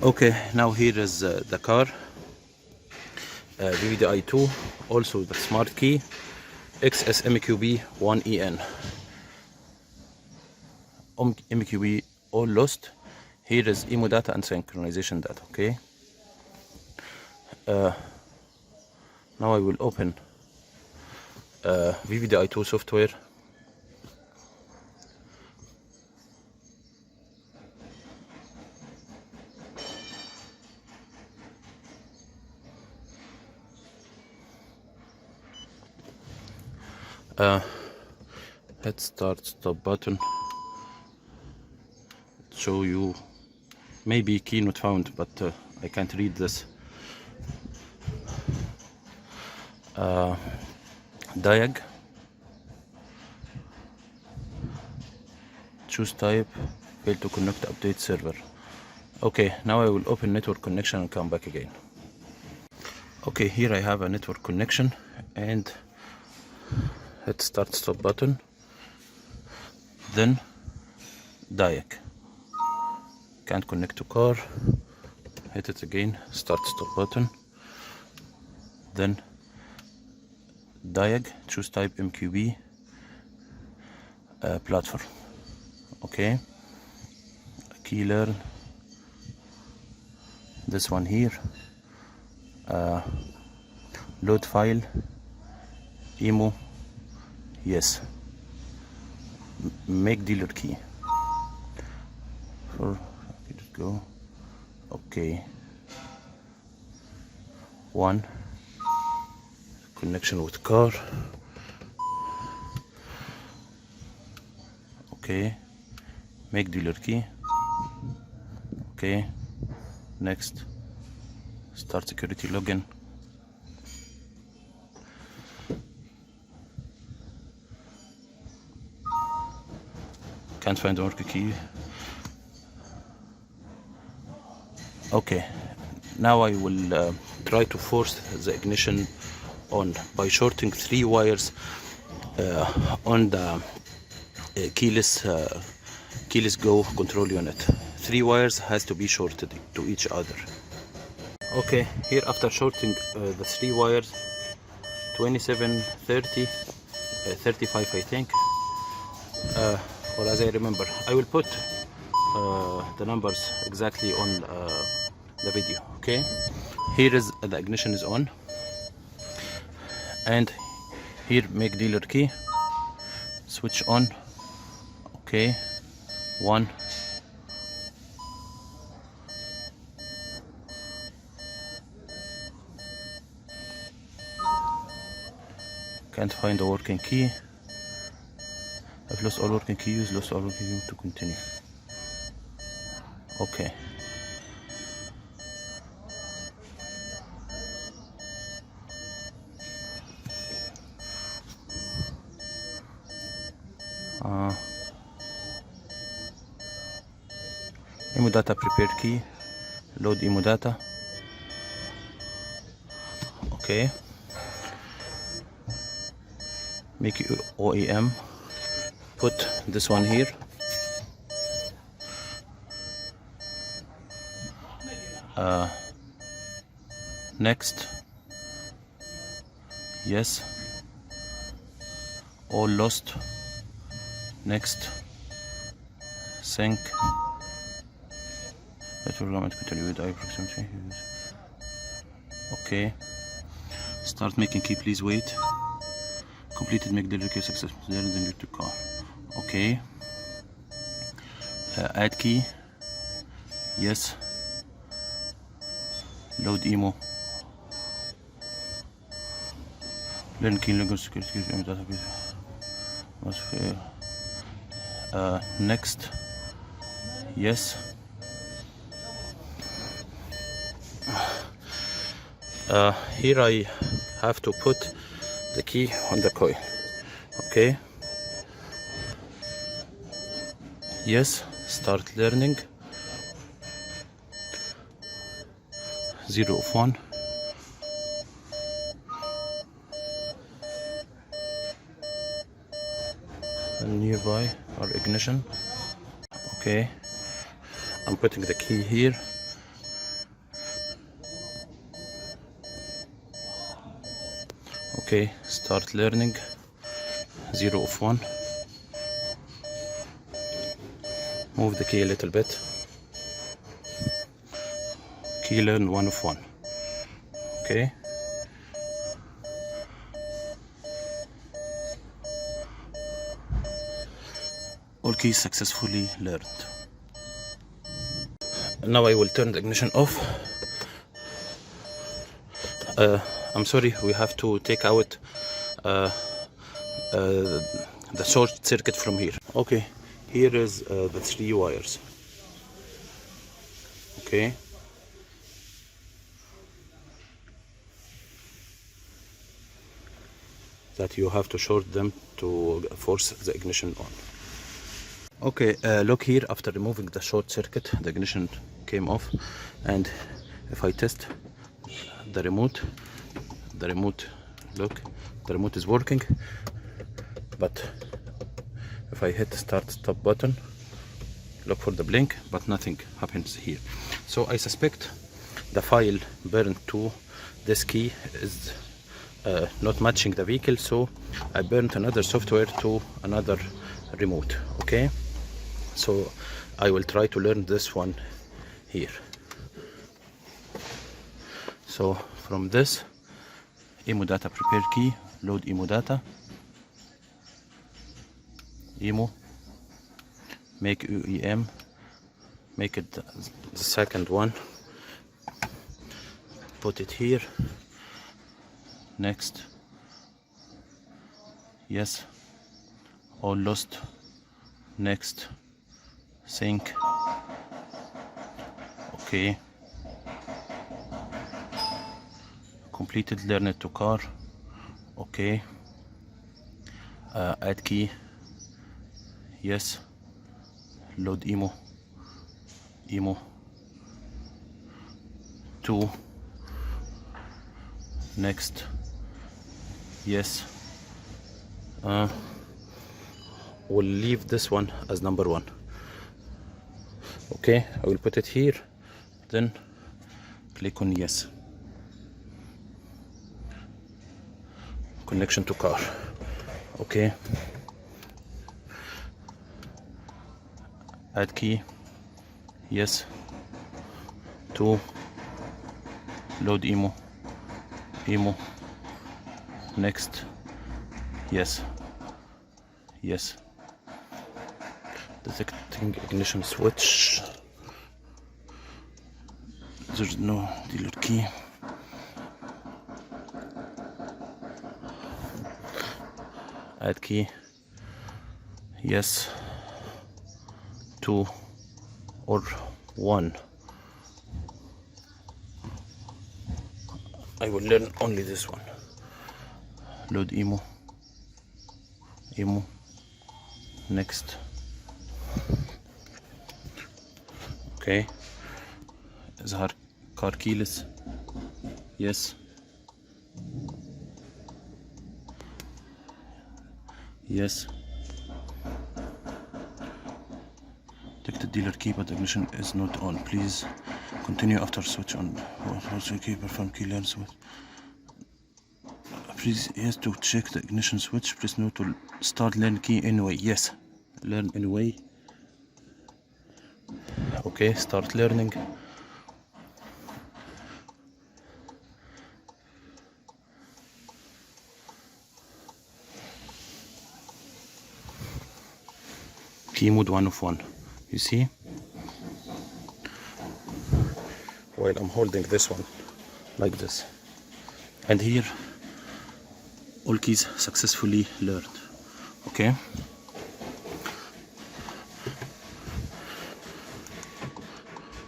Okay, now here is the car, Vvdi 2, also the smart key, XSMQB1EN. MQB all lost. Here is Immo data and synchronization data. Okay. Now I will open Vvdi 2 software. Hit stop button. Show you maybe key not found, but I can't read this. Diag, choose type, fail to connect, update server. Okay, now I will open network connection and come back again. Okay, here I have a network connection and hit stop button, then Diag. Can't connect to car, hit it again, stop button, then Diag, choose type MQB, platform. Okay, key learn, this one here, load file, Immo, yes, make dealer key. Go. Okay, one, connection with car. Okay, make dealer key. Okay, next, start security login. Can't find the worker key. Okay, now I will try to force the ignition on by shorting 3 wires on the keyless go control unit. 3 wires has to be shorted to each other. Okay, here after shorting the 3 wires, 27, 30, 35 I think, or as I remember, I will put the numbers exactly on the video. Okay, here is the ignition is on, and here make dealer key, switch on. Okay, 1, can't find the working key. I've lost all working keys, lost all working keys to continue. Okay, Immo data prepared key, load Immo data. Okay, make OEM, put this one here. Next, yes, all lost. Next, sync. Okay, start making key, please wait. Completed, make delivery key successful, then you to car. Okay, add key, yes, load Immo, learn key, logo security, next, yes. Here I have to put the key on the coil. Okay, yes, start learning, 0 of 1, and nearby our ignition. Okay, I'm putting the key here, Okay, start learning. 0 of 1. Move the key a little bit. Key learn 1 of 1. Okay. All keys successfully learned. Now I will turn the ignition off. I'm sorry, we have to take out the short circuit from here. Okay, here is the 3 wires. Okay. That you have to short them to force the ignition on. Okay, look here, after removing the short circuit, the ignition came off, and if I test the remote, look, the remote is working, but if I hit the start stop button, look for the blink, but nothing happens here. So I suspect the file burned to this key is not matching the vehicle, so I burned another software to another remote. Okay, so I will try to learn this one here. So from this Immo data prepare key, load Immo data, Immo, make UEM, make it the second one, put it here, next, yes, all lost, next, sync, okay, completed learn it to car, okay, add key, yes, load Immo, 2, next, yes, we'll leave this one as number 1. Okay, I will put it here, then click on yes, connection to car. Okay, add key, yes, 2, load Immo, next, yes, detecting ignition switch, there's no dealer key, add key, yes, 2 or 1. I will learn only this one. Load Immo, next. Okay, إظهار car keyless, yes, detected dealer key but ignition is not on, please continue after switch on. Also key perform key learn switch, please yes to check the ignition switch, press no to start learn key anyway, yes, learn anyway. Okay, start learning. Key mode 1 of 1. You see? While I'm holding this one like this. And here all keys successfully learned. Okay?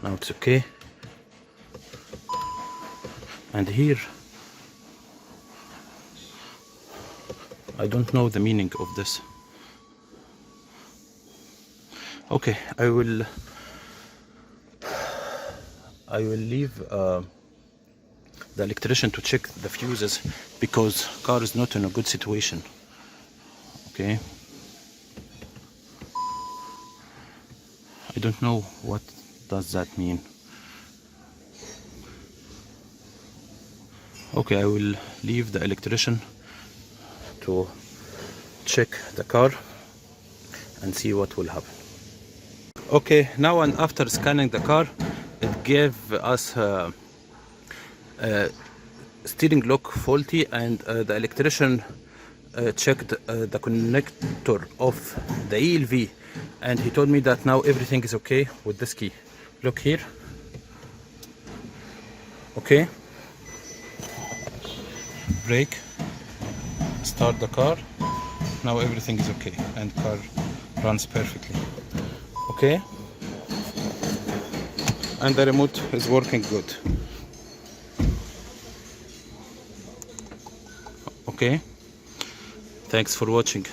Now it's okay. And here I don't know the meaning of this. Okay, I will leave the electrician to check the fuses because car is not in a good situation. Okay, I don't know what does that mean. Okay, I will leave the electrician to check the car and see what will happen. Okay, now and after scanning the car, it gave us steering lock faulty, and the electrician checked the connector of the ELV, and he told me that now everything is okay with this key. Look here. Okay, brake, start the car. Now everything is okay and car runs perfectly. Okay, and the remote is working good. Okay, thanks for watching.